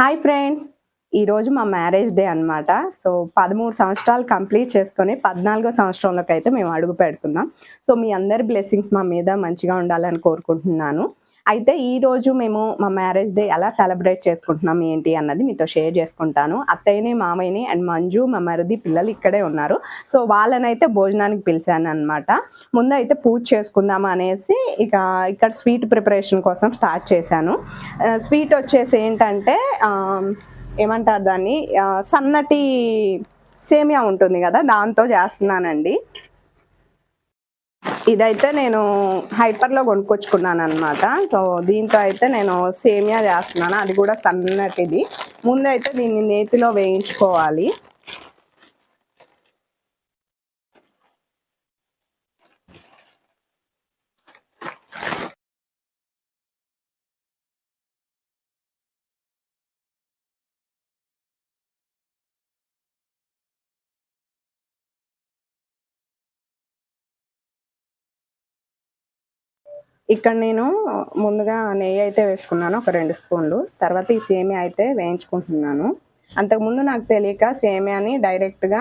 Hi friends! ఈరోజు మా marriage day అనమాట. సో, 13 సంవత్సరాలు కంప్లీట్ చేసుకొని 14వ సంవత్సరంలోకైతే మేము అడుగు పెడుతున్నాం. సో, మీ అందరి బ్లెస్సింగ్స్ మా మీద మంచిగా ఉండాలని కోరుకుంటున్నాను. అయితే ఈరోజు మేము మా మ్యారేజ్ డే ఎలా సెలబ్రేట్ చేసుకుంటున్నాం, ఏంటి అన్నది మీతో షేర్ చేసుకుంటాను. అత్తయ్యని, మామయ్యని అండ్ మంజు, మా మరిది పిల్లలు ఇక్కడే ఉన్నారు. సో, వాళ్ళనైతే భోజనానికి పిలిచాననమాట. ముందైతే పూజ చేసుకుందాం అనేసి ఇక్కడ స్వీట్ ప్రిపరేషన్ కోసం స్టార్ట్ చేశాను. స్వీట్ వచ్చేసి ఏంటంటే ఏమంటారు దాన్ని, సన్నటి సేమియా ఉంటుంది కదా, దాంతో చేస్తున్నానండి. ఇదైతే నేను హైపర్లో కొనుక్కొచ్చుకున్నాను అనమాట. సో దీంతో అయితే నేను సేమియా చేస్తున్నాను, అది కూడా సన్నటిది. ముందైతే దీన్ని నేతిలో వేయించుకోవాలి. ఇక్కడ నేను ముందుగా నెయ్యి అయితే వేసుకున్నాను, ఒక 2 స్పూన్లు. తర్వాత ఈ సేమియా అయితే వేయించుకుంటున్నాను. అంతకుముందు నాకు తెలియక సేమియాని డైరెక్ట్గా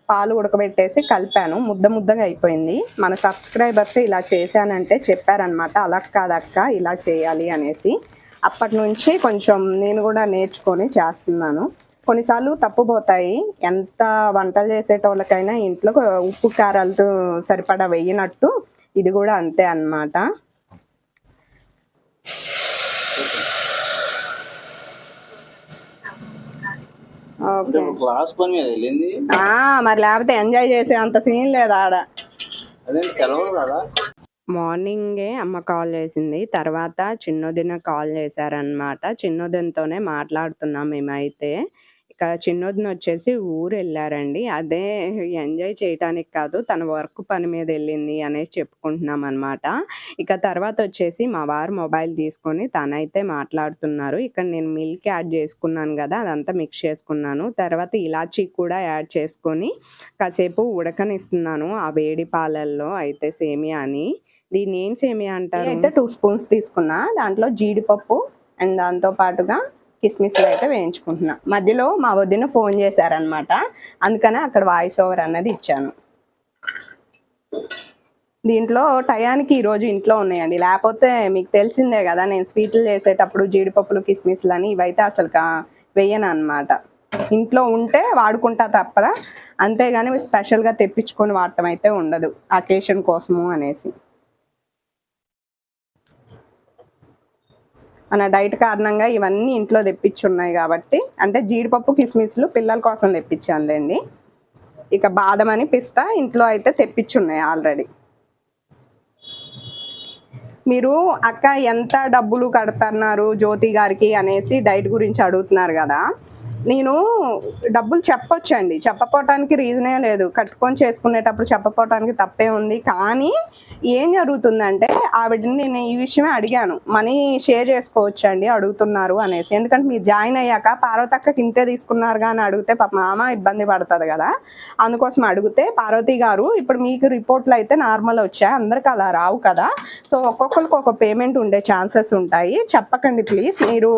పాలు ఉడకబెట్టేసి కలిపాను, ముద్దగా అయిపోయింది. మన సబ్స్క్రైబర్స్ ఇలా చేశానంటే చెప్పారనమాట, అలా కాదక్క ఇలా చేయాలి అనేసి. అప్పటి నుంచి కొంచెం నేను కూడా నేర్చుకొని చేస్తున్నాను. కొన్నిసార్లు తప్పుపోతాయి. ఎంత వంటలు చేసేటోళ్ళకైనా ఇంట్లో ఉప్పు కారాలతో సరిపడా వేయనట్టు ఇది కూడా అంతే అన్నమాట. మరి లేకపోతే ఎంజాయ్ చేసే అంత సీన్ లేదు ఆడ. మార్నింగే అమ్మ కాల్ చేసింది, తర్వాత చిన్నోదిన కాల్ చేశారనమాట. చిన్నోదినతోనే మాట్లాడుతున్నాం మేమైతే. ఇక చిన్నోదిన వచ్చేసి ఊరు వెళ్ళారండి. అదే ఎంజాయ్ చేయటానికి కాదు, తన వర్క్ పని మీద వెళ్ళింది అనేసి చెప్పుకుంటున్నాం అనమాట. ఇక తర్వాత వచ్చేసి మా వారు మొబైల్ తీసుకొని తనైతే మాట్లాడుతున్నారు. ఇక్కడ నేను మిల్క్ యాడ్ చేసుకున్నాను కదా, అదంతా మిక్స్ చేసుకున్నాను. తర్వాత ఇలాచీ కూడా యాడ్ చేసుకొని కాసేపు ఉడకనిస్తున్నాను ఆ వేడి పాలల్లో అయితే సేమియాని. దీన్ని ఏం సేమియా అంటారు అయితే 2 స్పూన్స్ తీసుకున్నా. దాంట్లో జీడిపప్పు అండ్ దాంతో పాటుగా కిస్మిస్లు అయితే వేయించుకుంటున్నా. మధ్యలో మా వదిన ఫోన్ చేశారనమాట, అందుకనే అక్కడ వాయిస్ ఓవర్ అన్నది ఇచ్చాను. దీంట్లో టయానికి ఈరోజు ఇంట్లో ఉన్నాయండి, లేకపోతే మీకు తెలిసిందే కదా నేను స్వీట్లు చేసేటప్పుడు జీడిపప్పులు కిస్మిస్లు అని ఇవైతే అసలు వేయను అనమాట. ఇంట్లో ఉంటే వాడుకుంటా తప్పదా, అంతేగాని స్పెషల్గా తెప్పించుకొని వాడటం అయితే ఉండదు అకేషన్ కోసము అనేసి. మన డైట్ కారణంగా ఇవన్నీ ఇంట్లో తెప్పించున్నాయి కాబట్టి, అంటే జీడిపప్పు కిస్మిస్లు పిల్లల కోసం తెప్పించానులేండి. ఇక బాదం అని పిస్తా ఇంట్లో అయితే తెప్పించున్నాయి ఆల్రెడీ. మీరు అక్క ఎంత డబ్బులు కడుతున్నారు జ్యోతి గారికి అనేసి డైట్ గురించి అడుగుతున్నారు కదా. నేను డబ్బులు చెప్పొచ్చండి, చెప్పపోవటానికి రీజనే లేదు. కట్టుకొని చేసుకునేటప్పుడు చెప్పపోవటానికి తప్పే ఉంది. కానీ ఏం జరుగుతుందంటే ఆవిడని నేను ఈ విషయమే అడిగాను, మనీ షేర్ చేసుకోవచ్చు అండి అడుగుతున్నారు అనేసి. ఎందుకంటే మీరు జాయిన్ అయ్యాక పార్వతక్కకి ఇంతే తీసుకున్నారు కానీ అడిగితే పాప మామ ఇబ్బంది పడుతుంది కదా, అందుకోసం అడిగితే పార్వతి గారు ఇప్పుడు మీకు రిపోర్ట్లు అయితే నార్మల్ వచ్చాయి, అందరికి అలా రావు కదా, సో ఒక్కొక్కరికి ఒక పేమెంట్ ఉండే ఛాన్సెస్ ఉంటాయి, చెప్పకండి ప్లీజ్. మీరు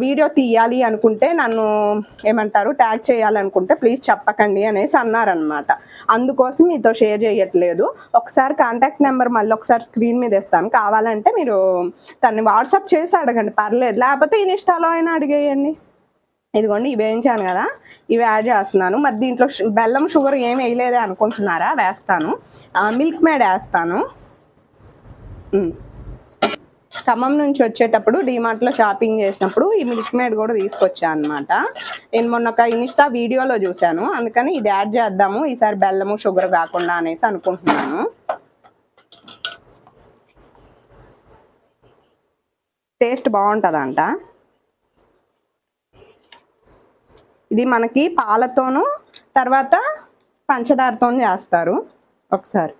వీడియో తీయాలి అనుకుంటే, నన్ను ఏమంటారు ట్యాగ్ చేయాలనుకుంటే ప్లీజ్ చెప్పకండి అనేసి అన్నారనమాట. అందుకోసం మీతో షేర్ చేయట్లేదు. ఒకసారి కాంటాక్ట్ నెంబర్ మళ్ళీ ఒకసారి స్క్రీన్ మీద ఇస్తాను, కావాలంటే మీరు తన్ని వాట్సాప్ చేసి అడగండి, పర్లేదు. లేకపోతే ఇన్స్టాలో అయినా అడిగేయండి. ఇదిగోండి ఇవి వేయించాను కదా, ఇవి యాడ్ చేస్తున్నాను. మరి దీంట్లో బెల్లం షుగర్ ఏమి వేయలేదే అనుకుంటున్నారా, వేస్తాను. మిల్క్ మేడ్ వేస్తాను. ఖమ్మం నుంచి వచ్చేటప్పుడు డిమార్ట్లో షాపింగ్ చేసినప్పుడు ఈ మిల్క్ మేడ్ కూడా తీసుకొచ్చా అనమాట. నేను మొన్న ఒక ఇన్స్టా వీడియోలో చూశాను, అందుకని ఇది యాడ్ చేద్దాము ఈసారి బెల్లము షుగర్ కాకుండా అనేసి అనుకుంటున్నాను. టేస్ట్ బాగుంటుందంట. ఇది మనకి పాలతోనూ తర్వాత పంచదారతో చేస్తారు. ఒకసారి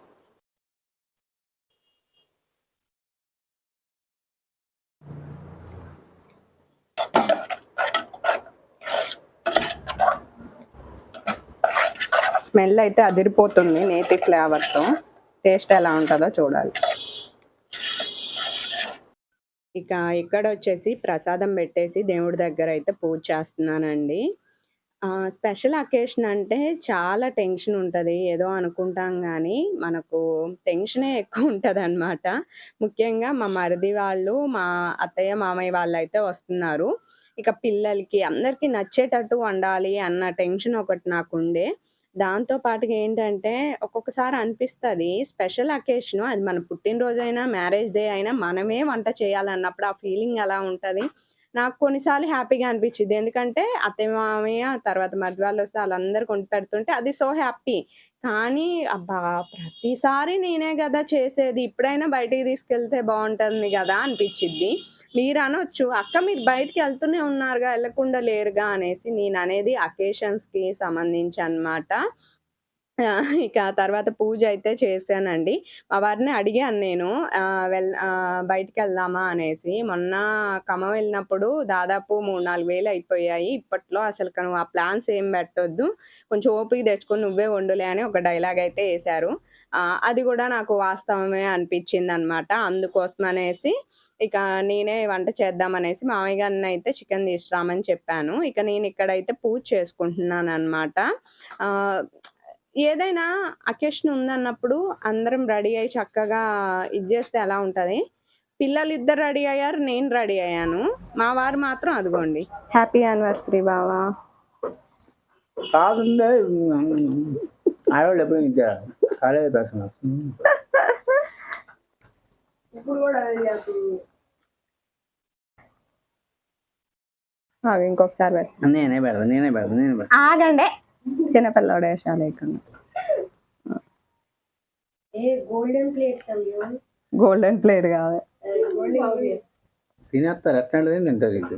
స్మెల్ అయితే అదిరిపోతుంది నేతి ఫ్లేవర్తో. టేస్ట్ ఎలా ఉంటుందో చూడాలి. ఇక ఇక్కడొచ్చేసి ప్రసాదం పెట్టేసి దేవుడి దగ్గరైతే పూజ చేస్తున్నానండి. స్పెషల్ అకేషన్ అంటే చాలా టెన్షన్ ఉంటది. ఏదో అనుకుంటాం గానీ, మనకు టెన్షనే ఎక్కువుంటదనమాట. ముఖ్యంగా మా మరిది వాళ్ళు, మా అత్తయ్య, మామయ్య వాళ్ళైతే వస్తున్నారు. ఇక పిల్లలకి అందరికి నచ్చేటట్టు వండాలి అన్న టెన్షన్ ఒకటి నాకుండే. దాంతో పాటుగా ఏంటంటే, ఒక్కొక్కసారి అనిపిస్తది స్పెషల్ అకేషను అది మన పుట్టినరోజైనా, మ్యారేజ్ డే అయినా మనమే వంట చేయాలన్నప్పుడు ఆ ఫీలింగ్ ఎలా ఉంటది? నాకు కొన్ని సార్లు హ్యాపీగా అనిపిచ్చిద్ది. ఎందుకంటే అత్తయ్య, మామయ్య తర్వాత మరిది వాళ్ళొస్తే ఆళ్ళందరికి వండి పెడుతుంటే అది సో హ్యాపీ. కానీ అబ్బా! ప్రతిసారి నేనే గదా చేసేది. ఇప్పుడైనా బయటికి తీసుకెళ్తే బావుంటుంది గదా! అనిపిచ్చిద్ది. మీరనొచ్చు, "అక్క మీరు బయటికెళ్తూనే ఉన్నారుగా, ఎళ్ళకుండా లేరుగా" అనేసి. నేననేది అకేషన్స్‌కి సంబంధించనమాట. ఇక తర్వాత పూజయితే చేశానండి. మా వారిని అడిగాను నేను బయటికెళ్దామా అనేసి. మొన్న ఖమ్మం వెళ్ళినప్పుడు దాదాపు 3, 4 వేలు అయిపోయాయి. ఇప్పట్లో అసలుక నువ్వు ఆ ప్లాన్స్ ఏం పెట్టొద్దు. కొంచెం ఓపిక తెచ్చుకొని నువ్వే వండులే అని ఒక డైలాగయితే ఏశారు. అది గూడా నాకు వాస్తవమే అనిపిచ్చిందనమాట. అందుకోసమనేసి ఇక నేనే వంట చేద్దామనేసి మామయ్య గారినయితే చికెన్ తీసుకురామని చెప్పాను. ఇక నేనిక్కడైతే పూజ చేసుకుంటున్నాననమాట. ఆహ్ ఏదైనా అకేషన్ ఉందన్నప్పుడు అందరం రెడీ అయ్యి చక్కగా ఇది జేస్తే ఎలా ఉంటది? పిల్లలిద్దరు రెడీ అయ్యారు. నేను రెడీ అయ్యాను. మా వారు మాత్రం అదిగోండి. హ్యాపీ యానివర్సరీ బావ. కాదుందే ఆడవాళ్ళు ఎప్పుడు ఇంకా కాలేజ్ పర్సన్ ఇప్పుడు గూడా అదే చేస్తుంది. ఇంకొకసారి నేనే పెడతా. ఆగండి. చిన్నపిల్లోడు ఏషాలు లేకుండా. గోల్డెన్ ప్లేట్ కాదు. తినేస్తారు అట్లాంటిది తింటారు ఇది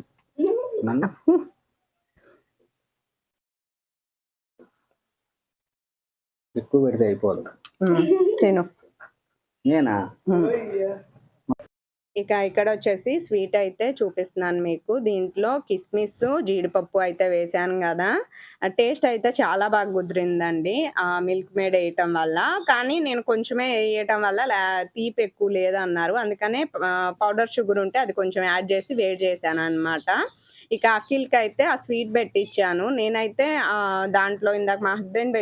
ఎక్కువ పెడితే అయిపోదు. తిను. నేనా ఇక ఇక్కడొచ్చేసి స్వీట్ అయితే చూపిస్తున్నాను మీకు. దీంట్లో కిస్మిస్, జీడిపప్పు అయితే వేశాను గదా! టేస్ట్ అయితే చాలా బాగా కుదిరిందండి. మిల్క్ మేడ్ ఎయటం వల్ల. కానీ నేను కొంచెమే ఎయటం వల్ల తీపి ఎక్కువ లేదన్నారు. అందుకనే పౌడర్ షుగర్ ఉంటే అది కొంచెం యాడ్ చేసి వేడి చేశాననమాట. ఇక అఖిల్‌కైతే ఆ స్వీట్ పెట్టిచ్చాను. నేనైతే దాంట్లో ఇందాక మా హస్బెండ్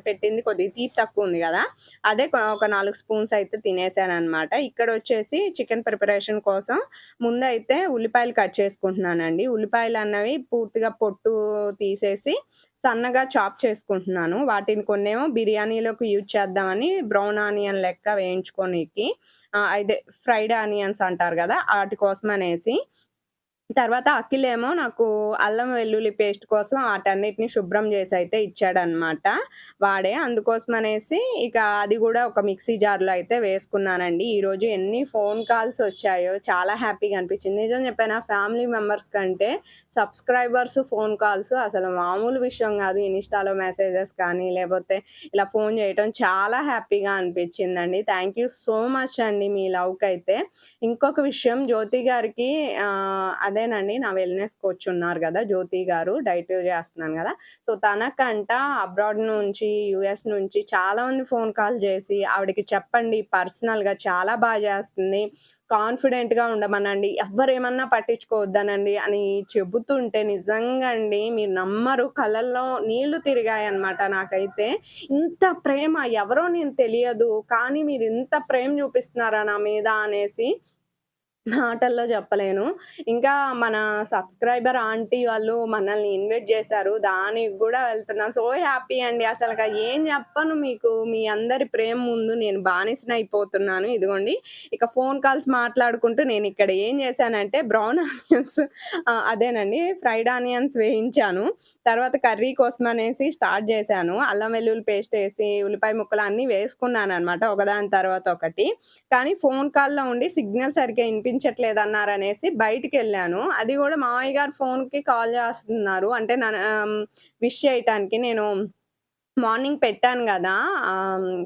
పెట్టింది కొద్దిగా తీపి తక్కువుంది గదా! అదే ఒక 4 స్పూన్స్ అయితే తినేసాననమాట. ఇక్కడొచ్చేసి చికెన్ ప్రిపరేషన్ కోసం ముందైతే ఉల్లిపాయలు కట్ చేసుకుంటున్నానండి. ఉల్లిపాయలన్నవి పూర్తిగా పొట్టు తీసేసి సన్నగా చాప్ చేసుకుంటున్నాను. వాటిని కొన్నేమో బిర్యానీలోకి యూజ్ చేద్దామని బ్రౌన్ ఆనియన్ లెక్క వేయించుకోనీకి అదే ఫ్రైడ్ ఆనియన్స్ అంటారు గదా! ఆటి కోసమనేసి తర్వాత అఖిలేమో నాకు అల్లం వెల్లుల్లి పేస్ట్ కోసం వాటన్నిటిని శుభ్రం చేసైతే ఇచ్చాడనమాట వాడే. అందుకోసమనేసి ఇక అది గూడా ఒక మిక్సీ జార్‌లో అయితే వేసుకున్నానండి. ఈరోజు ఎన్ని ఫోన్ కాల్స్ వచ్చాయో చాలా హ్యాపీగా అనిపించింది. నిజం చెప్పానా ఫ్యామిలీ మెంబర్స్ కంటే సబ్స్క్రైబర్స్ ఫోన్ కాల్స్ అసలు మామూలు విషయం గాదు. ఇన్‌స్టాలో మెసేజెస్ కానీ లేపోతే ఇలా ఫోన్ చేయటం చాలా హ్యాపీగా అనిపించిందండి. థ్యాంక్ యూ సో మచ్ అండి మీ లవ్‌కైతే. ఇంకొక విషయం జ్యోతి గారికి అదేనండి నా వెల్‌నెస్ కోచ్ ఉన్నారు గదా! జ్యోతి గారు డైట్ చేస్తున్నాను గదా! సో, తనకంట అబ్రాడ్ నుంచి, యూఎస్ నుంచి చాలామంది ఫోన్ కాల్ చేసి ఆవిడకి చెప్పండి పర్సనల్‌గా చాలా చేస్తుంది. కాన్ఫిడెంట్‌గా ఉండమనండి. ఎవ్వరేమన్నా పట్టించుకోవద్దనండి అని చెబుతుంటే నిజంగా అండి మీరు నమ్మరు కళ్ళల్లో నీళ్లు తిరిగాయన్నమాట నాకైతే. ఇంత ప్రేమ ఎవరో నేను తెలియదు. కానీ మీరింత ప్రేమ చూపిస్తున్నారా నా మీద అనేసి మాటల్లో చెప్పలేను. ఇంకా మన సబ్స్క్రైబర్ ఆంటీ వాళ్ళు మనల్ని ఇన్వైట్ చేశారు. దానికి గూడా వెళ్తున్నా. సో హ్యాపీ అండి. అసలక ఏం చెప్పను మీకు. మీ అందరి ప్రేమ ముందు నేను బానిసనయిపోతున్నాను. ఇదిగోండి ఇక ఫోన్ కాల్స్ మాట్లాడుకుంటూ నేనిక్కడ ఏం చేశానంటే బ్రౌన్ ఆనియన్స్ అదేనండి ఫ్రైడ్ ఆనియన్స్ వేయించాను. తర్వాత కర్రీ కోసమనేసి స్టార్ట్ చేశాను. అల్లం వెల్లుల్లి పేస్ట్ ఏసి, ఉల్లిపాయ ముక్కలు అన్నీ వేసుకున్నాననమాట ఒకదాని తర్వాత ఒకటి. కానీ ఫోన్ కాల్‌లో ఉండి సిగ్నల్ సరిగ్గా ఇనిపించట్లేదన్నారనేసి బయటికెళ్ళాను. అది గూడా మావయ్య గారు ఫోన్‌కి కాల్ చేస్తున్నారు. అంటే విష్ చేయటానికి నేను మార్నింగ్ పెట్టాను గదా!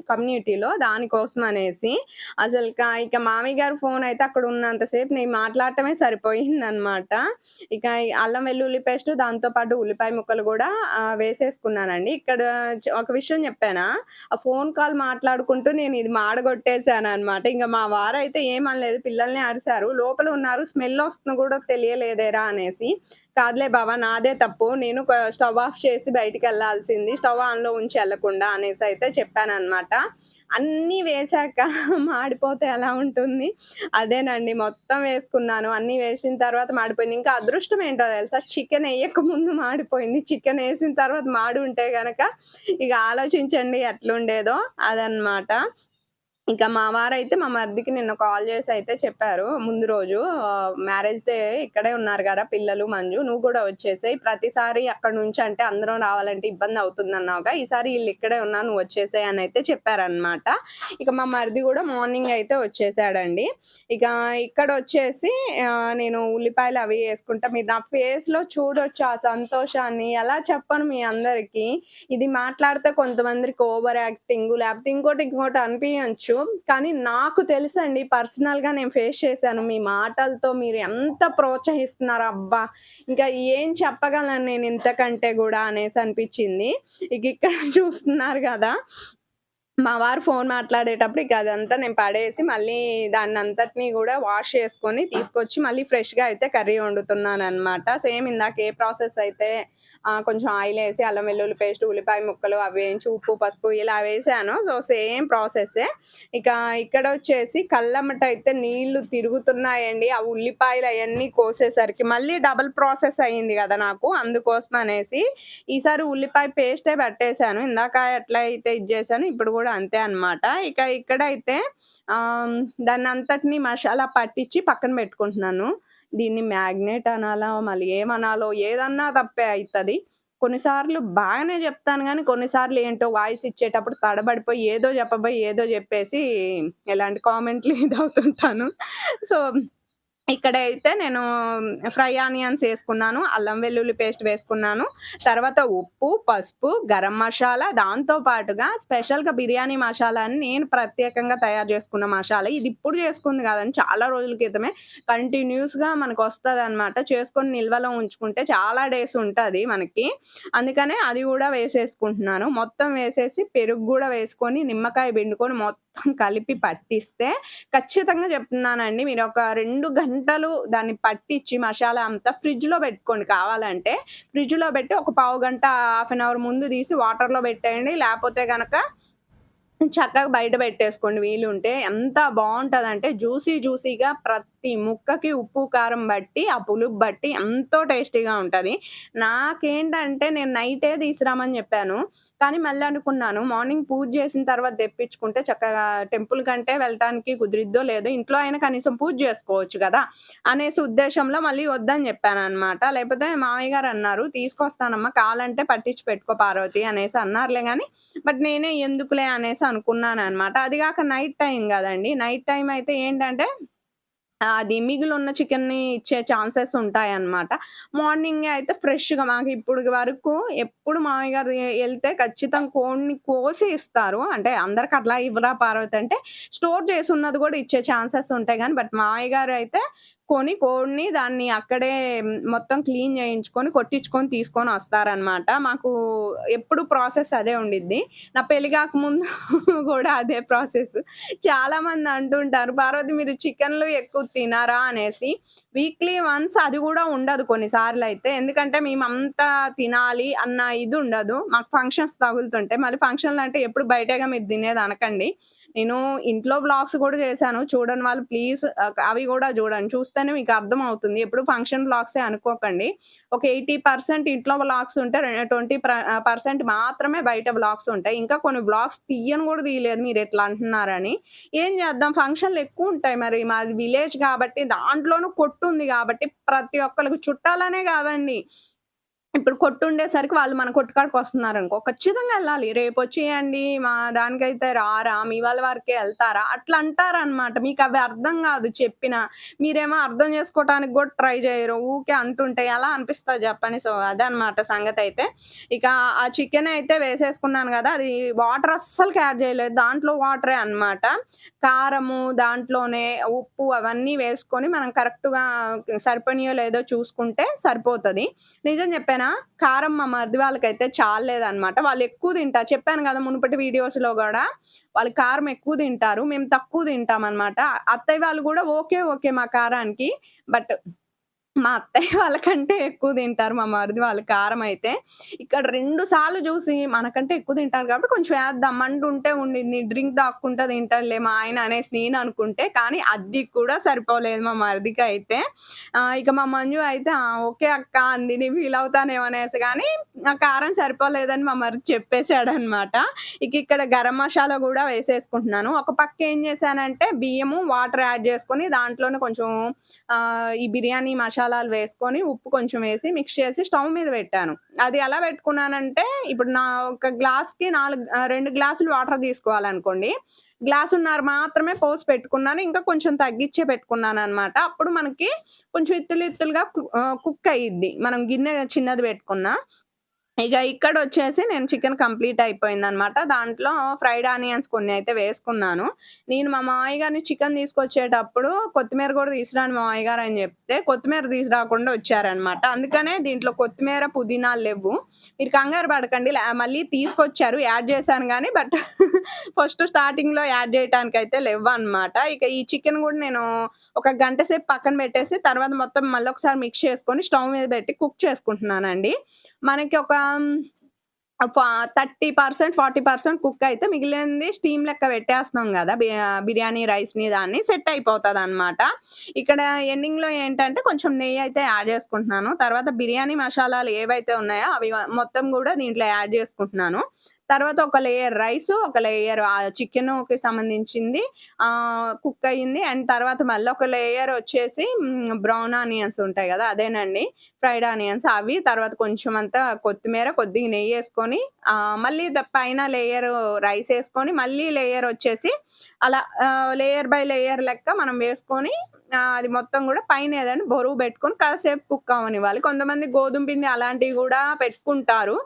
కమ్యూనిటీలో దానికోసం అనేసి. ఇక మామయ్య గారి ఫోనయితే అక్కడున్నంత సేపు నేను మాట్లాడటమే సరిపోయిందనమాట. ఇక ఈ అల్లం వెల్లుల్లి పేస్టు దాంతో పాటు ఉల్లిపాయ ముక్కలు గూడా వేసేసుకున్నానండి. ఇక్కడ ఒక విషయం జెప్పానా? ఆ ఫోను కాల్ మాట్లాడుకుంటూ నేను ఇది మాడగొట్టేసాననమాట. ఇంక మా వారైతే ఏమనలేదు. పిల్లల్ని అరిసారు. లోపల ఉన్నారు. స్మెల్లొస్తుంది గూడా తెలియలేదేరా అనేసి. కాదులే బావ నాదే తప్పు. నేను స్టవ్ ఆఫ్ చేసి బయటికెళ్ళాల్సింది. స్టవ్ ఆన్‌లో ఉంచి ఎళ్ళకుండా అనేసయితే చెప్పాననమాట. అన్నీ వేశాక మాడిపోతే ఎలా ఉంటుంది? అదేనండి మొత్తం వేసుకున్నాను. అన్నీ వేసిన తర్వాత మాడిపోయింది. ఇంకా అదృష్టం ఏంటో తెలుసా? చికెనెయ్యక ముందు మాడిపోయింది. చికెనేసిన తర్వాత మాడుంటే గనక ఇగ ఆలోచించండి ఎట్లుండేదో అదనమాట. ఇక మా వారైతే మా మరిదికి నిన్న కాల్ చేసయితే చెప్పారు. ముందు రోజు మ్యారేజ్ డే ఇక్కడే ఉన్నారు గదా! పిల్లలు, మంజు. నువ్వు గూడా వచ్చేసేయి. ప్రతిసారి అక్కడి నుంచి అంటే అందరం రావాలంటే ఇబ్బందవుతుందన్నావుగా. ఈసారి ఈళ్ళిక్కడే ఉన్నారు. నువ్వు వచ్చేసేయి అనయితే చెప్పారనమాట. ఇక మా మరిది గూడా మార్నింగ్ అయితే వచ్చేసాడండి. ఇక ఇక్కడొచ్చేసి నేను ఉల్లిపాయలు అవి యేసుకుంటా మీరు నా ఫేస్‌లో చూడొచ్చు ఆ సంతోషాన్ని. ఎలా చెప్పను మీ అందరికి. ఇది మాట్లాడితే కొంతమందికి ఓవర్ యాక్టింగు లేపోతే ఇంకోటి అనిపియచ్చు. కానీ నాకు తెలుసండి పర్సనల్‌గా నేను ఫేస్ చేశాను. మీ మాటలతో మీరు ఎంత ప్రోత్సహిస్తున్నారో అబ్బా! ఇంకా ఏం చెప్పగలను నేను ఇంతకంటే గూడా అనేసి అనిపిచ్చింది. ఇక ఇక్కడ చూస్తున్నారు గదా! మా వారు ఫోను మాట్లాడేటప్పుడు ఇక అదంతా నేను పడేసి, మళ్ళీ దాన్నంతటిని గూడా వాష్ చేసుకొని, తీసుకొచ్చి మళ్ళీ ఫ్రెష్‌గా అయితే కర్రీ వండుతున్నాననమాట. సేమ్ ఇందాక ఏ ప్రాసెస్ అయితే కొంచెం ఆయిలేసి, అల్లం వెల్లుల్లి పేస్ట్, ఉల్లిపాయ ముక్కలు అవి వేయించి, ఉప్పు, పసుపు ఇలా వేశానో, సో, సేమ్ ప్రాసెస్సే. ఇక ఇక్కడొచ్చేసి కళ్ళెమ్మటయితే నీళ్లు తిరుగుతున్నాయండి. ఆ ఉల్లిపాయలు అయన్నీ కోసేసరికి మళ్ళీ డబుల్ ప్రాసెస్ అయింది గదా నాకు. అందుకోసమనేసి ఈసారి ఉల్లిపాయ పేస్టే పట్టేసాను. ఇందాక ఎట్లా అయితే ఇది జేశానో ఇప్పుడు గూడా అంతే అన్నమాట. ఇక ఇక్కడైతే దాన్నంతటిని మసాలా పట్టిచ్చి పక్కన బెట్టుకుంటున్నాను. దీన్ని మ్యాగ్నేట్ అనాలా? మళ్ళీ ఏమనాలో? ఏదన్నా తప్పే అయితది. కొన్నిసార్లు బాగానే జెప్తాను గానీ, కొన్నిసార్లు ఏంటో వాయిస్ ఇచ్చేటప్పుడు తడబడిపోయి ఏదో జెప్పబోయి ఏదో జెప్పేసి ఇలాంటి కామెంట్లు ఇదవుతుంటాను. సో ఇక్కడైతే నేను ఫ్రై ఆనియన్స్ యేసుకున్నాను. అల్లం వెల్లుల్లి పేస్ట్ వేసుకున్నాను. తర్వాత ఉప్పు, పసుపు, గరం మషాలా దాంతో పాటుగా స్పెషల్‌గా బిర్యానీ మషాలా అని నేను ప్రత్యేకంగా తయారు చేసుకున్న మషాలా. ఇది ఇప్పుడు చేసుకుంది కాదండి. చాలా రోజుల క్రితమే కంటిన్యూస్‌గా మనకొస్తదనమాట. చేసుకొని నిల్వలో ఉంచుకుంటే చాలా డేస్ ఉంటది మనకి. అందుకనే అది గూడా వేసేసుకుంటున్నాను. మొత్తం వేసేసి పెరుగు గూడా వేసుకొని, నిమ్మకాయ పిండుకొని మొత్తం కలిపి పట్టిస్తే ఖచ్చితంగా చెప్తున్నానండి. మీరొక 2 గంటలు దాన్ని పట్టిచ్చి మషాలా అంతా ఫ్రిడ్జ్‌లో పెట్టుకోండి కావాలంటే. ఫ్రిడ్జ్‌లో పెట్టి ఒక పావుగంట, హాఫ్ అన్ అవర్ ముందు తీసి వాటర్‌లో పెట్టేయండి. లేపోతే గనక చక్కగా బయట పెట్టేసుకోండి వీలుంటే. ఎంత బావుంటదంటే జ్యూసీగా ప్రతి ముక్కకి ఉప్పు, కారం బట్టి, ఆ పులుపు బట్టి ఎంతో టేస్టీగా ఉంటది. నాకేంటంటే నేను నైటే తీసుకురమ్మని చెప్పాను. కానీ మళ్ళీ అనుకున్నాను మార్నింగ్ పూజ చేసిన తర్వాత తెప్పించుకుంటే చక్కగా టెంపుల్ కంటే వెళ్ళటానికి కుదిరిద్దో లేదో ఇంట్లో అయినా కనీసం పూజ చేసుకోవచ్చు గదా! అనేసి ఉద్దేశంలో మళ్ళీ వద్దని చెప్పాననమాట. లేపోతే మామయ్య గారన్నారు, "తీసుకొస్తానమ్మా కావాలంటే పట్టించి పెట్టుకో పార్వతి" అనేసి అన్నారులే గానీ బట్ నేనే ఎందుకులే అనేసి అనుకున్నాననమాట. అది గాక నైట్ టైమ్ గదండీ! నైట్ టైమ్ అయితే ఏంటంటే అది మిగిలున్న చికెన్‌ని ఇచ్చే ఛాన్సెస్ ఉంటాయన్నమాట. మార్నింగే అయితే ఫ్రెష్‌గా మాకు ఇప్పుడు వరకు ఎప్పుడు మామయ్య గారు ఎళ్తే ఖచ్చితంగా కోడిని కోసి ఇస్తారు. అంటే అందరికి అట్లా ఇవ్వరా పార్వతి అంటే, స్టోర్ చేసున్నది గూడా ఇచ్చే ఛాన్సెస్ ఉంటాయి గానీ, బట్ మామయ్య గారైతే కోడిని దాన్ని అక్కడే మొత్తం క్లీన్ చేయించుకొని, కొట్టించుకొని తీసుకొనొస్తారనమాట. మాకు ఎప్పుడు ప్రాసెస్ అదే ఉండిద్ది. నా పెళ్లి గాకముందు గూడా అదే ప్రాసెస్. చాలామంది అంటుంటారు, "పార్వతి మీరు చికెన్‌లు ఎక్కువ తినరా?" అనేసి. వీక్లీ వన్స్ అది గూడా ఉండదు కొన్నిసార్లయితే. ఎందుకంటే మేమంతా తినాలి అన్న ఇది ఉండదు. మాకు ఫంక్షన్స్ తగులుతుంటాయి. మళ్ళీ ఫంక్షన్‌లంటే ఎప్పుడు బయటేగా మీరు తినేది అనకండి. నేను ఇంట్లో వ్లాగ్స్ గూడా చేశాను. చూడని వాళ్ళు ప్లీజ్ అవి గూడా జూడండి. చూస్తేనే మీకు అర్థమవుతుంది. ఎప్పుడు ఫంక్షన్ వ్లాగ్సే అనుకోకండి. ఒక 80% ఇంట్లో వ్లాగ్స్ ఉంటే 20% మాత్రమే బయట వ్లాగ్స్ ఉంటాయి. ఇంకా కొన్ని వ్లాగ్స్ తీయను గూడా తీయలేదు మీరిట్లా అంటున్నారని. ఏం చేద్దాం ఫంక్షన్‌లు ఎక్కువుంటాయి మరి. మాది విలేజ్ కాబట్టి దాంట్లోనూ కొట్టుంది గాబట్టి ప్రతి ఒక్కళ్ళకి చుట్టాలనే గాదండి. ఇప్పుడు కొట్టుండేసరికి వాళ్ళు మన కొట్టు కాడికొస్తున్నారనుకో, ఖచ్చితంగా ఎళ్ళాలి. "రేపొచ్చేయండి, మా దానికైతే రారా? మీ వాళ్ళ వరకే ఎళ్తారా?" అట్లా అంటారనమాట. మీకవి అర్థం గాదు చెప్పినా. మీరేమో అర్థం జేసుకోవటానికి గూడా ట్రై జేయరు. ఊకే అంటుంటే ఎలా అనిపిస్తది జెప్పండి. సో, అదనమాట సంగతైతే. ఇక ఆ చికెనయితే వేసేసుకున్నాను గదా! అది వాటర్ అస్సలకి యాడ్ జేయలేదు. దాంట్లో వాటరే అనమాట. కారము, దాంట్లోనే ఉప్పు అవన్నీ వేసుకొని మనం కరెక్ట్‌గా సరిపోయినాయో లేదో చూసుకుంటే సరిపోతది. నిజం చెప్పానా? కారం మా మరిది వాళ్ళకైతే చాల్లేదనమాట. వాళ్ళెక్కువ తింటారు. చెప్పాను గదా! మునుపటి వీడియోస్‌లో గూడా. వాళ్ళు కారం ఎక్కువ తింటారు. మేము తక్కువ తింటామనమాట. అత్తయ్య వాళ్ళు గూడా ఓకే, ఓకే మా కారానికి. బట్ మా అత్తయ్య వాళ్ళకంటే ఎక్కువ తింటారు మా మరిది వాళ్ళు కారమయితే. ఇక్కడ 2 సార్లు జూసి మనకంటే ఎక్కువ తింటారు కాబట్టి కొంచెం ఏద్దాం మంటుంటే ఉండింది. డ్రింక్ తాక్కుంటా తింటాడులే మా ఆయన అనేసి నేననుకుంటే, కానీ అది కూడా సరిపోలేదు మా మరిదికయితే. ఇక మా మంజు అయితే "ఆ! ఓకే అక్క" అంది. నేను ఫీలవుతానేమో అనేసి గానీ, ఆ కారం సరిపోలేదని మా మరిది చెప్పేసాడనమాట. ఇక ఇక్కడ గరం మసాలా గూడా వేసేసుకుంటున్నాను. ఒక పక్క ఏం చేశానంటే బియ్యము, వాటర్ యాడ్ చేసుకొని దాంట్లోనే కొంచెం ఈ బిర్యానీ మషాలాలు వేసుకొని, ఉప్పు కొంచెం వేసి, మిక్స్ చేసి స్టవ్ మీద పెట్టాను. అది ఎలా పెట్టుకున్నానంటే, ఇప్పుడు నా ఒక గ్లాస్‌కి 2 గ్లాసులు వాటర్ తీసుకోవాలనుకోండి. గ్లాసున్నర మాత్రమే పోసి పెట్టుకున్నాను. ఇంకా కొంచెం తగ్గిచ్చే పెట్టుకున్నాననమాట. అప్పుడు మనకి కొంచెం ఇత్తులు ఇత్తులుగా కుక్ అయ్యిద్ది. మనం గిన్నె చిన్నది పెట్టుకున్నా. ఇక ఇక్కడొచ్చేసి నేను చికెన్ కంప్లీట్ అయిపోయిందనమాట. దాంట్లో ఫ్రైడ్ ఆనియన్స్ కొన్ని అయితే వేసుకున్నాను. నేను మా మామయ్య గారిని చికెన్ తీసుకొచ్చేటప్పుడు కొత్తిమీర గూడా తీసుకురాను మామయ్య గారు అని జెప్తే, కొత్తిమీర తీసుకురాకుండా వచ్చారనమాట. అందుకనే దీంట్లో కొత్తిమీర, పుదీనాలు లెవ్వు. మీరు కంగారు పడకండి. మళ్ళీ తీసుకొచ్చారు. యాడ్ చేశాను గానీ బట్ ఫస్ట్ స్టార్టింగ్‌లో యాడ్ జేయటానికైతే లెవ్వనమాట. ఇక ఈ చికెన్ గూడా నేను ఒక గంట సేపు పక్కన పెట్టేసి, తర్వాత మొత్తం మళ్ళొకసారి మిక్స్ చేసుకొని స్టవ్ మీద పెట్టి కుక్ చేసుకుంటున్నానండి. మనకి ఒక 30%, 40% కుక్ అయితే మిగిలింది స్టీమ్ లెక్క పెట్టేస్తున్నాం గదా! బిర్యానీ రైస్‌ని దాన్ని సెట్ అయిపోతదనమాట. ఇక్కడ ఎండింగ్‌లో ఏంటంటే కొంచెం నెయ్యయితే యాడ్ చేసుకుంటున్నాను. తర్వాత బిర్యానీ మషాలాలు ఏవైతే ఉన్నాయో అవి మొత్తం గూడా దీంట్లో యాడ్ చేసుకుంటున్నాను. తర్వాత ఒక లేయర్ రైసు, ఒక లేయర్ చికెనుకి సంబంధించింది కుక్ అయింది. అండ్ తర్వాత మళ్ళొక లేయర్ వచ్చేసి బ్రౌన్ ఆనియన్స్ ఉంటాయి గదా! అదేనండి. ఫ్రైడ్ ఆనియన్స్ అవి, తర్వాత కొంచెం అంతా కొత్తిమీర, కొద్దిగా నెయ్యేసుకొని మళ్ళీ పైన లేయరు రైసేసుకొని, మళ్ళీ లేయరొచ్చేసి అలా లేయర్ బై లేయర్ లెక్క మనం వేసుకొని అది మొత్తం గూడా పైన ఏదైనా బరువు బెట్టుకొని కాసేపు కుక్ అవ్వనివ్వాలి. కొంతమంది గోధుమ పిండి అలాంటివి గూడా పెట్టుకుంటారు.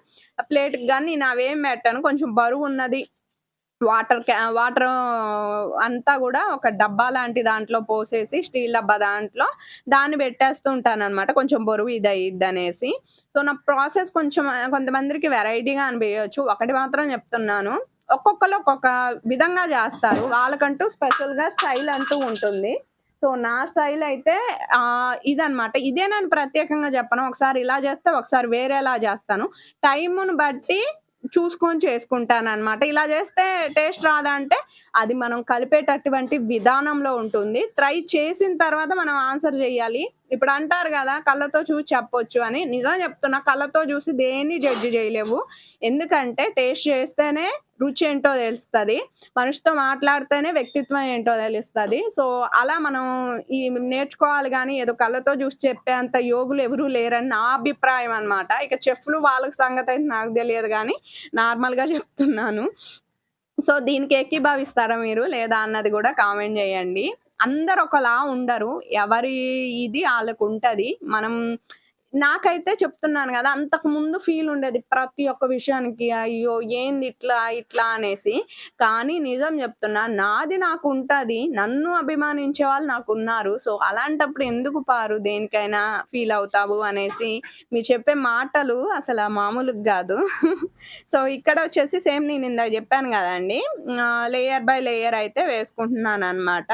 ప్లేట్‌కి గాని నేనవేం బెట్టను. కొంచెం బరువున్నది వాటరు అంతా గూడా ఒక డబ్బా లాంటి దాంట్లో పోసేసి స్టీల్ డబ్బా దాంట్లో దాన్ని పెట్టేస్తూ ఉంటాననమాట. కొంచెం బరువు ఇదయిద్దనేసి. సో, నా ప్రాసెస్ కొంచెం కొంతమందికి వెరైటీగా అనిపియొచ్చు. ఒకటి మాత్రం చెప్తున్నాను. ఒక్కొక్కళ్ళు ఒక్కొక్క విధంగా జేస్తారు. వాళ్ళకంటూ స్పెషల్‌గా స్టైల్ అంటూ ఉంటుంది. సో, నా స్టైల్ అయితే ఇదనమాట. ఇదేనని ప్రత్యేకంగా చెప్పను. ఒకసారి ఇలా జేస్తే, ఒకసారి వేరేలా జేస్తాను. టైమును బట్టి చూసుకొని చేసుకుంటాననమాట. ఇలా జేస్తే టేస్ట్ రాదా అంటే, అది మనం కలిపేటటువంటి విధానంలో ఉంటుంది. ట్రై చేసిన తర్వాత మనం ఆన్సర్ జేయాలి. ఇప్పుడంటారు గదా! కళ్ళతో చూసి చెప్పొచ్చు అని. నిజం జెప్తున్నా కళ్ళతో జూసి దేన్ని జడ్జ్ జేయలేవు. ఎందుకంటే టేస్ట్ చేస్తేనే రుచేంటో తెలుస్తది. మనిషితో మాట్లాడితేనే వ్యక్తిత్వం ఏంటో తెలుస్తది. సో, అలా మనం ఈ నేర్చుకోవాలి గానీ, ఏదో కళ్ళతో జూసి చెప్పేంత యోగులు ఎవరు లేరని నా అభిప్రాయం అనమాట. ఇక చెఫ్‌లు వాళ్ళకి సంగతయితే నాకు తెలియదు గానీ, నార్మల్‌గా చెప్తున్నాను. సో, దీనికి ఏకీభవిస్తారా మీరు? లేదా అన్నది గూడా కామెంట్ జేయండి. అందరూ ఒకలా ఉండరు. ఎవరి ఇది ఆళ్ళకుంటది. నాకైతే చెప్తున్నాను గదా! అంతకుముందు ఫీలుండేది ప్రతి ఒక్క విషయానికి. అయ్యో! ఏంది ఇట్లా, ఇట్లా అనేసి. కానీ నిజం జెప్తున్నా నాది నాకుంటది. నన్ను అభిమానించే వాళ్ళు నాకున్నారు. సో, అలాంటప్పుడు ఎందుకు దేనికైనా ఫీలవుతావు అనేసి మీరు చెప్పే మాటలు అసల మామూలుగా గాదు. సో, ఇక్కడొచ్చేసి సేమ్ నేనిందాక జెప్పాను గదండీ! లేయర్ బై లేయర్ అయితే వేసుకుంటున్నాననమాట.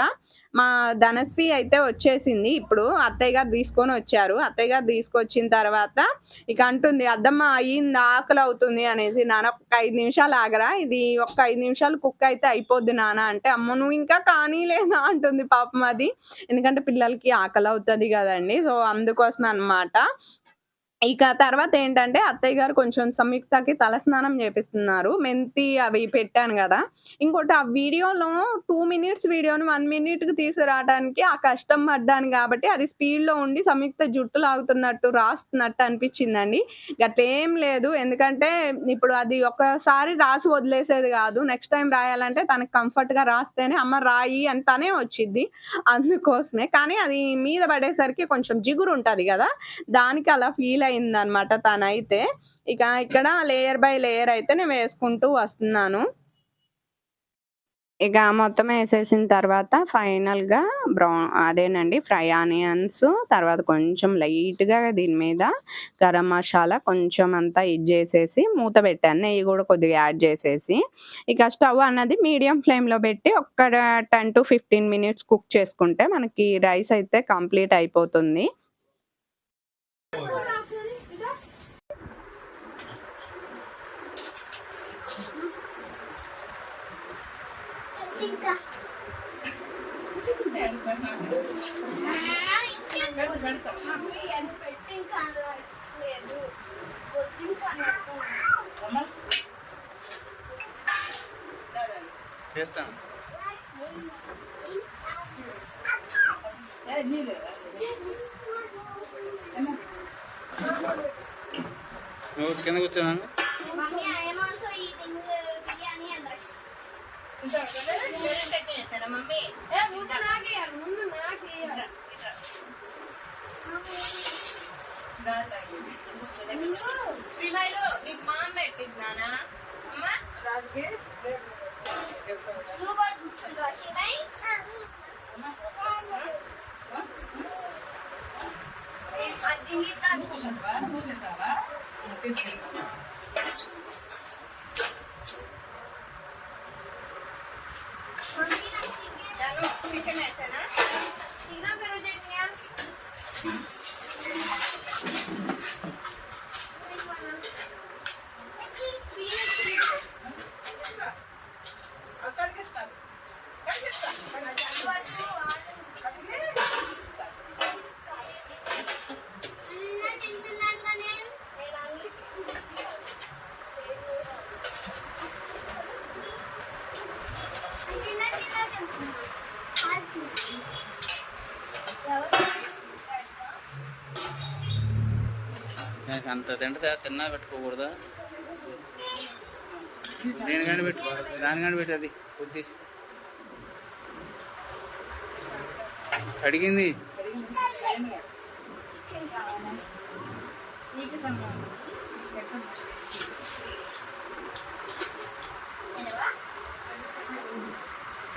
మా ధనశ్రీ అయితే వచ్చేసింది ఇప్పుడు. అత్తయ్య గారు తీసుకొనొచ్చారు. అత్తయ్య గారు తీసుకొచ్చిన తర్వాత ఇక అంటుంది, "అద్దమ్మ అయింది ఆకలవుతుంది" అనేసి. "నాన్న ఒక్క 5 నిమిషాలు ఆగరా? ఇది ఒక్క 5 నిమిషాలు కుక్ అయితే అయిపోద్ది నాన్న" అంటే, "అమ్మో! నువ్వు ఇంకా కానీలేదా" అంటుంది పాపం అది. ఎందుకంటే పిల్లలకి ఆకలవుతది గదండీ! సో, అందుకోసమే అనమాట. ఇక తర్వాత ఏంటంటే అత్తయ్య గారు కొంచెం సంయుక్తకి తలస్నానం చేపిస్తున్నారు. మెంతి అవి పెట్టాను గదా! ఇంకోటి ఆ వీడియోలో 2 మినిట్స్ వీడియోని 1 మినిట్‌కి తీసుకురావడానికి ఆ కష్టం పడ్డాను గాబట్టి అది స్పీడ్‌లో ఉండి సంయుక్త జుట్టు లాగుతున్నట్టు, రాస్తున్నట్టు అనిపిచ్చిందండి. గట్లేం లేదు. ఎందుకంటే ఇప్పుడు అది ఒక్కసారి రాసి వదిలేసేది గాదు. నెక్స్ట్ టైమ్ రాయాలంటే తనకి కంఫర్ట్‌గా రాస్తేనే అమ్మ రాయి అని తనే వచ్చిద్ది. అందుకోసమే. కానీ అది మీద పడేసరికి కొంచెం జిగురుంటది గదా! దానికి అలా ఫీల్ అయిందనమాట తనైతే. ఇక ఇక్కడ లేయర్ బై లేయర్ అయితే నేను వేసుకుంటూ వస్తున్నాను. ఇక మొత్తం ఏసేసిన తర్వాత ఫైనల్‌గా అదేనండి ఫ్రై ఆనియన్స్, తర్వాత కొంచెం లైట్‌గా దీని మీద గరం మసాలా కొంచెం అంతా ఇది జేసేసి మూత పెట్టాను. నెయ్యి గూడా కొద్దిగా యాడ్ జేసేసి, ఇక స్టవ్ అన్నది మీడియం ఫ్లేమ్‌లో పెట్టి ఒక్క 10-15 మినిట్స్ కుక్ చేసుకుంటే మనకి రైస్ అయితే కంప్లీట్ అయిపోతుంది. చేస్తాను. నువ్వు కింద కూర్చోనాను. చికెన్ వేసానా అంత తింటే తిన్నా పెట్టుకోకూడదా? దేనికని పెట్టుకో, దానికని పెట్టి అది కొద్ది అడిగింది.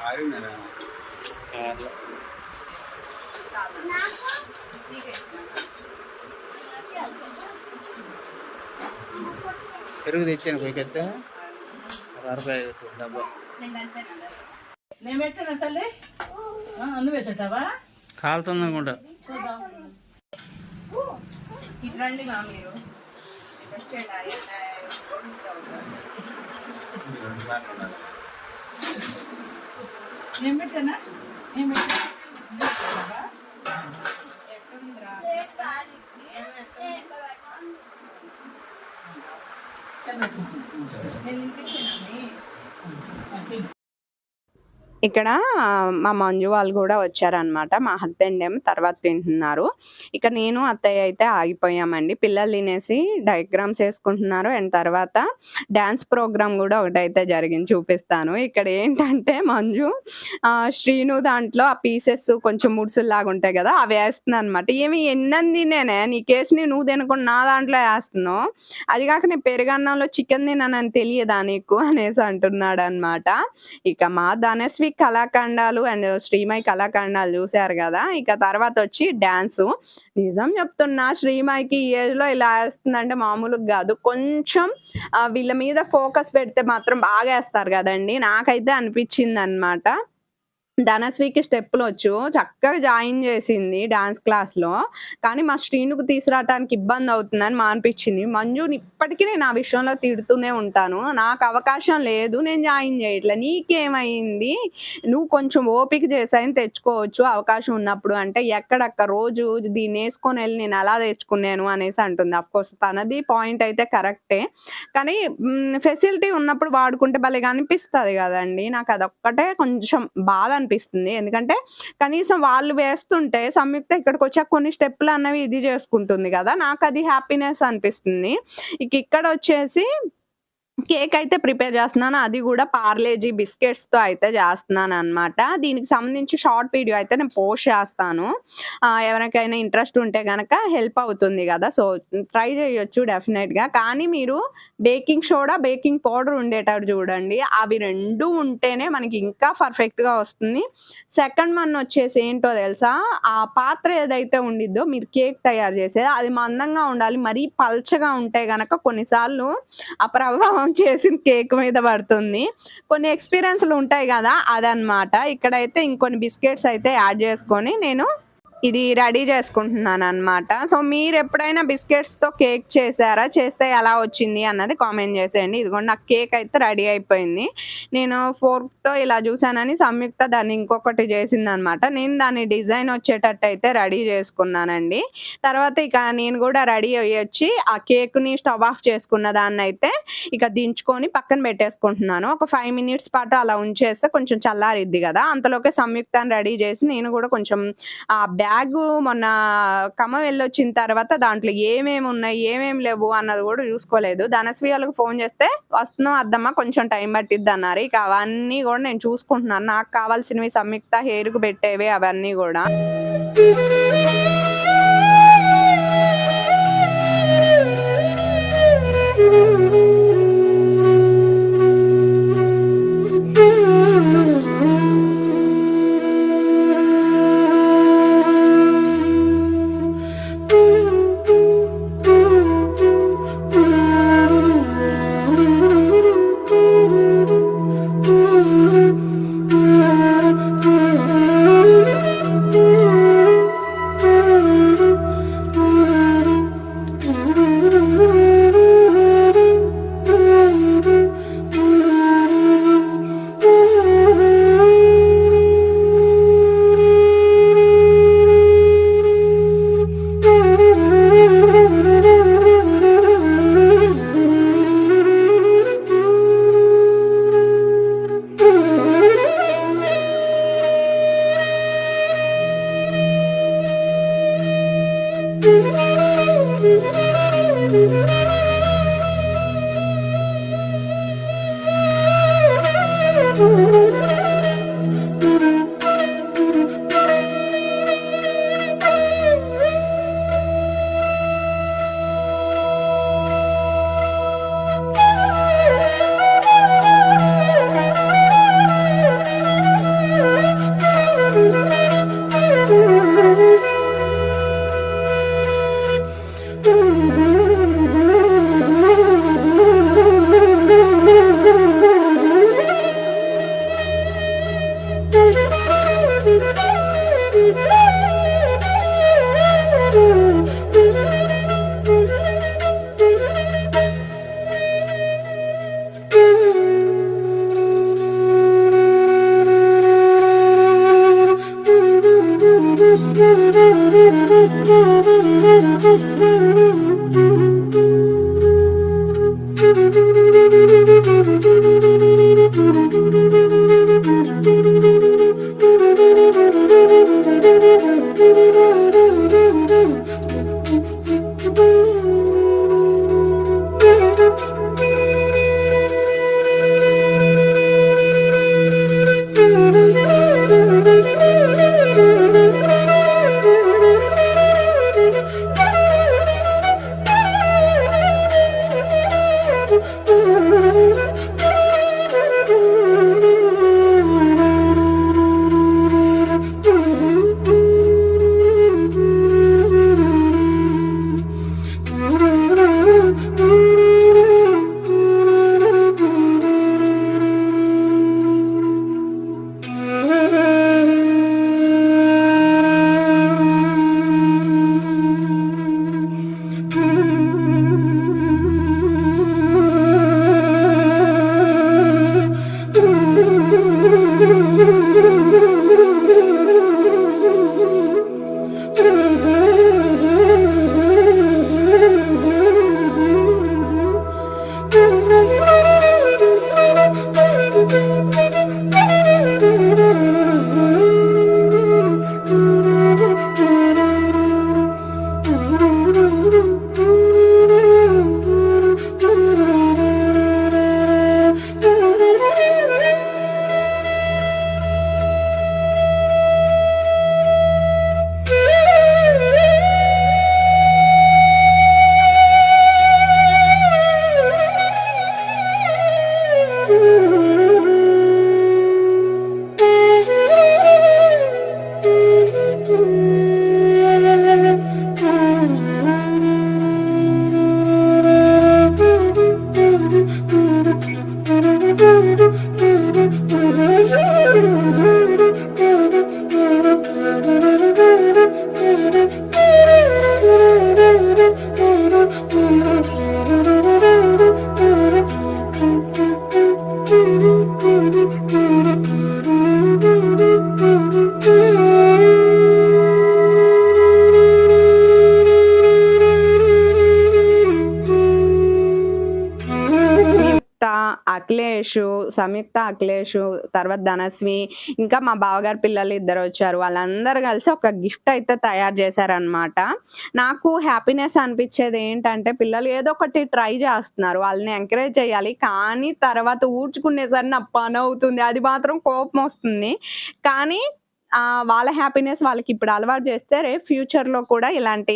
ఆగిందా? పెరుగు తెచ్చాను కొయ్యకెత్తే రూపాయి డబ్బా నేను పెట్టాను తల్లి నువ్వు వేసేటావా కాలుతుంది అనుకుంటా. ఇట్రండి మా మీరు నేను పెట్టానా నేను పెట్టాను ఇక్కడ మా మంజు వాళ్ళు కూడా వచ్చారనమాట. మా హస్బెండ్ ఏమో తర్వాత తింటున్నారు. ఇక నేను అత్తయ్య అయితే ఆగిపోయామండి. పిల్లలు తినేసి డయాగ్రామ్స్ వేసుకుంటున్నారు. అండ్ తర్వాత డ్యాన్స్ ప్రోగ్రామ్ కూడా ఒకటైతే జరిగింది, చూపిస్తాను. ఇక్కడ ఏంటంటే మంజు శ్రీను దాంట్లో ఆ పీసెస్ కొంచెం ముడుసుల్లాగా ఉంటాయి కదా, అవి వేస్తుంది అనమాట. ఏమి ఎన్నంది నేనే నీ కేసుని నువ్వు తినకుండా నా దాంట్లో వేస్తున్నావు, అది కాక నేను పెరుగన్నంలో చికెన్ తిన్నానని తెలియదా నీకు అనేసి అంటున్నాడు అనమాట. ఇక మా ధనశ్రీ కళాఖండాలు అండ్ శ్రీమయి కళాఖండాలు చూశారు కదా. ఇక తర్వాత వచ్చి డాన్సు. నిజం చెప్తున్నా, శ్రీమయికి ఈ ఏజ్ లో ఇలా వేస్తుందంటే మామూలుగా కాదు. కొంచెం వీళ్ళ మీద ఫోకస్ పెడితే మాత్రం బాగా వేస్తారు కదండి, నాకైతే అనిపించింది అనమాట. ధనశ్రీకి స్టెప్పులు వచ్చు, చక్కగా జాయిన్ చేసింది డాన్స్ క్లాస్లో. కానీ మా శ్రీనుకు తీసుకురావడానికి ఇబ్బంది అవుతుందని మానిపించింది. మంజుని ఇప్పటికీ నేను ఆ విషయంలో తిడుతూనే ఉంటాను. నాకు అవకాశం లేదు, నేను జాయిన్ చేయట్లే, నీకేమైంది, నువ్వు కొంచెం ఓపిక చేసాయని తెచ్చుకోవచ్చు అవకాశం ఉన్నప్పుడు అంటే, ఎక్కడక్క రోజు దీన్ని వేసుకొని వెళ్ళి నేను అలా తెచ్చుకున్నాను అనేసి అంటుంది. అఫ్కోర్స్ తనది పాయింట్ అయితే కరెక్టే, కానీ ఫెసిలిటీ ఉన్నప్పుడు వాడుకుంటే భలేగా అనిపిస్తుంది కదండి. నాకు అదొక్కటే కొంచెం బాధ అనిపిస్తుంది. ఎందుకంటే కనీసం వాళ్ళు వేస్తుంటే సంయుక్త ఇక్కడికి వచ్చాక కొన్ని స్టెప్పులు అన్నవి ఇది చేసుకుంటుంది కదా, నాకు అది హ్యాపీనెస్ అనిపిస్తుంది. ఇక్కడ వచ్చేసి కేక్ అయితే ప్రిపేర్ చేస్తున్నాను, అది కూడా పార్లేజీ బిస్కెట్స్తో అయితే చేస్తున్నాను అనమాట. దీనికి సంబంధించి షార్ట్ వీడియో అయితే నేను పోస్ట్ చేస్తాను, ఎవరికైనా ఇంట్రెస్ట్ ఉంటే కనుక హెల్ప్ అవుతుంది కదా, సో ట్రై చేయొచ్చు డెఫినెట్గా. కానీ మీరు బేకింగ్ సోడా బేకింగ్ పౌడర్ ఉండేటట్టు చూడండి, అవి రెండు ఉంటేనే మనకి ఇంకా పర్ఫెక్ట్గా వస్తుంది. సెకండ్ వన్ వచ్చేసి ఏంటో తెలుసా, ఆ పాత్ర ఏదైతే ఉండిద్దో మీరు కేక్ తయారు చేసేది అది మందంగా ఉండాలి, మరీ పల్చగా ఉంటే గనక కొన్నిసార్లు ఆ ప్రభావం చేసిన కేక్ మీద పడుతుంది. కొన్ని ఎక్స్పీరియన్స్లు ఉంటాయి కదా, అదనమాట. ఇక్కడైతే ఇంకొన్ని బిస్కెట్స్ అయితే యాడ్ చేసుకొని నేను ఇది రెడీ చేసుకుంటున్నాను అనమాట. సో మీరు ఎప్పుడైనా బిస్కెట్స్తో కేక్ చేశారా, చేస్తే ఎలా వచ్చింది అన్నది కామెంట్ చేసేయండి. ఇదిగోండి నాకు కేక్ అయితే రెడీ అయిపోయింది. నేను ఫోర్క్తో ఇలా చూసానని సంయుక్త దాన్ని ఇంకొకటి చేసిందనమాట. నేను దాన్ని డిజైన్ వచ్చేటట్టు అయితే రెడీ చేసుకున్నానండి. తర్వాత ఇక నేను కూడా రెడీ అయ్యి వచ్చి ఆ కేక్ని స్టవ్ ఆఫ్ చేసుకున్న దాన్ని అయితే ఇక దించుకొని పక్కన పెట్టేసుకుంటున్నాను. ఒక 5 minutes పాటు అలా ఉంచేస్తే కొంచెం చల్లారిద్ది కదా, అంతలోకే సంయుక్తాన్ని రెడీ చేసి నేను కూడా కొంచెం ఆ బ్యాగ్ మొన్న ఖమ్మం వెళ్ళొచ్చిన తర్వాత దాంట్లో ఏమేమి ఉన్నాయి ఏమేమి లేవు అన్నది కూడా చూసుకోలేదు. ధనశ్రీ వాళ్ళకి ఫోన్ చేస్తే వస్తున్నాం అద్దమ్మా కొంచెం టైం పట్టిద్ది అన్నారు. ఇక అవన్నీ కూడా నేను చూసుకుంటున్నాను, నాకు కావాల్సినవి సంయుక్త హెయిర్కు పెట్టేవి అవన్నీ కూడా. అఖిలేష్, సంయుక్త, అఖిలేష్, తర్వాత ధనస్వి, ఇంకా మా బావగారి పిల్లలు ఇద్దరు వచ్చారు. వాళ్ళందరూ కలిసి ఒక గిఫ్ట్ అయితే తయారు చేశారనమాట. నాకు హ్యాపీనెస్ అనిపించేది ఏంటంటే పిల్లలు ఏదో ఒకటి ట్రై చేస్తున్నారు, వాళ్ళని ఎంకరేజ్ చేయాలి. కానీ తర్వాత ఊడ్చుకునేసరి నా పని అవుతుంది, అది మాత్రం కోపం వస్తుంది. కానీ వాళ్ళ హ్యాపీనెస్ వాళ్ళకి ఇప్పుడు అలవాటు చేస్తే రేపు ఫ్యూచర్లో కూడా ఇలాంటి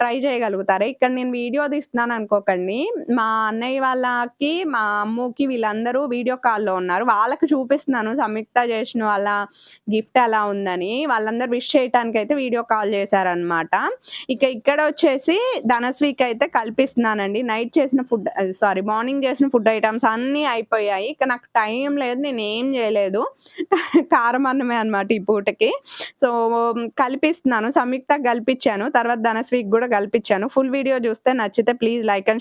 ట్రై చేయగలుగుతారు. ఇక్కడ నేను వీడియో తీస్తున్నాను అనుకోకండి, మా అన్నయ్య వాళ్ళకి మా అమ్మకి వీళ్ళందరూ వీడియో కాల్లో ఉన్నారు. వాళ్ళకి చూపిస్తున్నాను సంయుక్త చేసిన వాళ్ళ గిఫ్ట్ ఎలా ఉందని. వాళ్ళందరూ విష్ చేయడానికి అయితే వీడియో కాల్ చేశారనమాట. ఇక్కడ వచ్చేసి ధనస్వీకి అయితే కల్పిస్తున్నానండి. నైట్ చేసిన ఫుడ్ మార్నింగ్ చేసిన ఫుడ్ ఐటమ్స్ అన్నీ అయిపోయాయి. ఇక నాకు టైం లేదు, నేను ఏం చేయలేదు, కారం అన్నమే అనమాట ఈ పూటకి. సో కలిపిస్తున్నాను, సంయుక్త కలిపించాను, తర్వాత ధనస్వీకి కూడా కలిపించాను. ఫుల్ వీడియో చూస్తే నచ్చితే ప్లీజ్ లైక్ అండ్